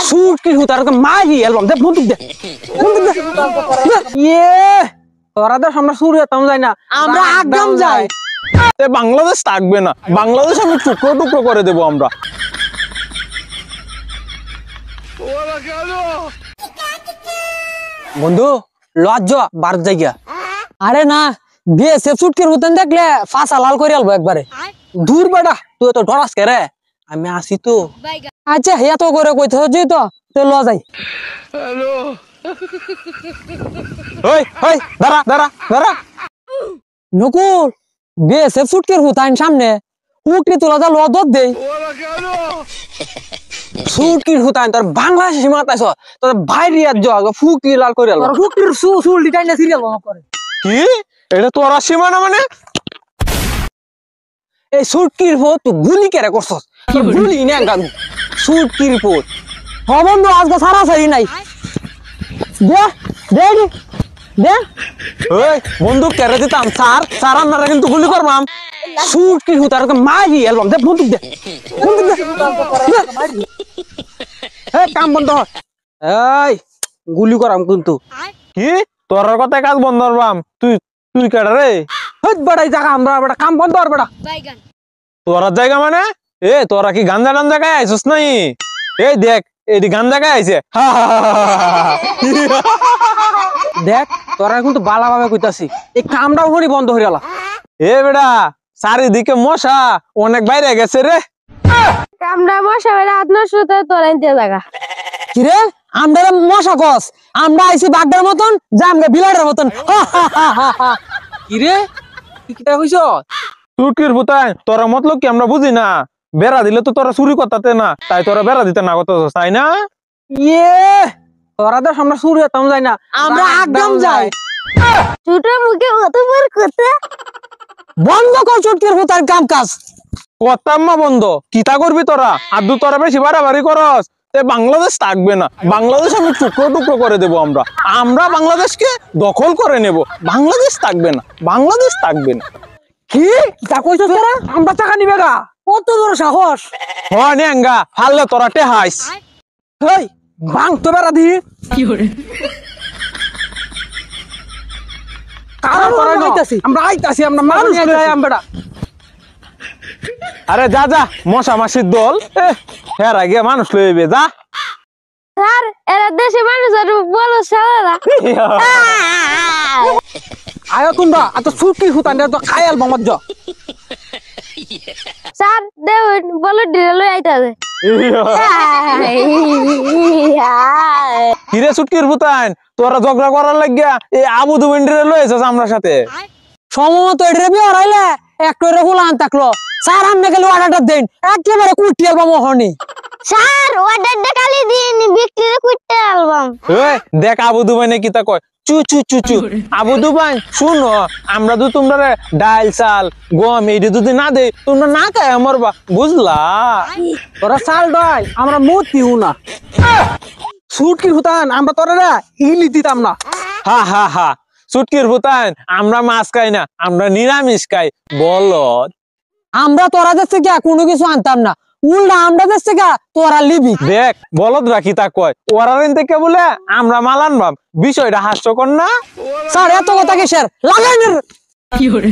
suit की हुतार के मारी एल्बम दे बंदूक दे ये তোরা তো আমরা সুরিয়া তাম যাই না আমরা একদম যাই তে বাংলাদেশ থাকবে না বাংলাদেশ আমি টুকরো টুকরো করে দেব আমরা বন্ধু লজ্জা ভারত জায়গা আরে না বিএসএফ শুট কে হুতেন দেখলে ফাঁসা লাল করে আলবো একবারে দূর বেটা তুই তো ডরাস কে রে আমি আসি তো আচ্ছা হিয়া তো করে কইতে হচ্ছে তো তে ল যাই হ্যালো ওই ওই দাঁড়া দাঁড়া দাঁড়া নকুল বিএসএফ শুট কে হুতাইন সামনে উকরি তোলা যা লদত দেই শুট কি হুতাইন তোর বাংলাদেশ সীমাতাইছ তোর বাইরে যা ফুকি লাল করে আলবো ফুকির সুল ডিটাইন সিরিয়াল বন্ধ করে কি এটা তোরা সীমানা মানে এই সুটকির রিপোর্ট তুই গুলি কেরে করছস গুলি না গান সুটকির রিপোর্ট বন্ধু আজকে সারা সারি নাই দে দে দে ওই বন্দুক কেড়ে দিতাম স্যার আপনারা কিন্তু গুলি করবাম সুটকির হুতার কে মারি এলবাম দে বন্দুক দে এই কাম বন্ধ এই গুলি করাম কিন্তু কি তোর কথা কাজ বন্ধ করবাম তুই তুই কেডা রে হইত বড়াই জায়গা আমরা বড় কাম বন্ধ কর বড়া তোরা জায়গা মানে এ তোরা কি গাঞ্জা টাঞ্জা গায়ে আইছস নাই এই দেখ এডি গাঞ্জা গায়ে আইছে দেখ তোরা কিন্তু বালা ভাবে কইতাছি এই কামটাও হরি বন্ধ হইরালা এ বেটা চারিদিকে মশা অনেক বাইরে গেছে রে কামড়া মশা বেড়া আপনার সাথে তোরাই দিয়ে জায়গা কি রে আমরা মশা কস আমরা আইছি বাগদার মতন জামগা বিলাড়ের মতন কি রে কি কিটা কইছ তুর্কির ভুতাই তোরা মতলব কি আমরা বুঝি না বেড়া দিলে তো তোরা চুরি করতে না তাই তোরা বেড়া দিতে না কত তাই না ইয়ে তোরা তো আমরা সুরিয়া তাম যাই না আমরা একদম যাই ছোট মুখে কত বড় কথা বন্ধ কর চটকির হুতার কাম কাজ কথাম্মা বন্ধ কিতা করবি তোরা আদু তোরা বেশি বাড়াবাড়ি করস তে বাংলাদেশ থাকবে না বাংলাদেশ আমি টুকরো টুকরো করে দেব আমরা আমরা বাংলাদেশকে দখল করে নেব বাংলাদেশ থাকবে না বাংলাদেশ থাকবে না কি তা কইছ তোরা আমরা টাকা নিবে গা কত বড় সাহস হয় নেঙ্গা হাললে তোরা টেহাইস হেই বাং তো বেড়া দি কি করে কারা তোরা যাইতাছি আমরা আইতাছি আমরা মানুষ যাই আমরা আরে যা যা মশা মাসির দল হের আগে মানুষ লইবে যা স্যার এরা দেশে মানুষ আর বলো সারা আয় তোমরা এত সুটকি হুতান তো খায়াল বমজ্জ স্যার দেউন বলো ডিলে লই আইতাছে কিরে সুটকির ভুতান তোরা ঝগড়া করার লাগিয়া এই আবু দুবেন্ডিরে লইছস আমরা সাথে সমমত এডরে বি হরাইলে একটরে হুলান তাকলো স্যার আমনে গেল অর্ডারটা দেন একেবারে কুটি অ্যালবাম হনি স্যার অর্ডারটা খালি দিন বিক্রি করতে অ্যালবাম এই দেখ আবু দুবাইনে কিতা কয় চু চু চু চু আবু দুবাই শুনো আমরা তো তোমরা ডাল চাল গম এই যদি না দে তোমরা না খায় মরবা বুঝলা তোরা চাল ডাল আমরা মতিও না সুটকি হুতান আমরা তোরা ইলি দিতাম না হা হা হা সুটকির ভুতান আমরা মাছ খাই না আমরা নিরামিষ খাই বলদ আমরা তোরা দেশ থেকে কোনো কিছু আনতাম না উল্টা আমরা দেশ থেকে তোরা লিবি দেখ বলদ রাখি তা কয় ওরারেন থেকে বলে আমরা মাল আনবাম বিষয়টা হাস্যকর না স্যার এত কথা কিসের লাগাই কি করে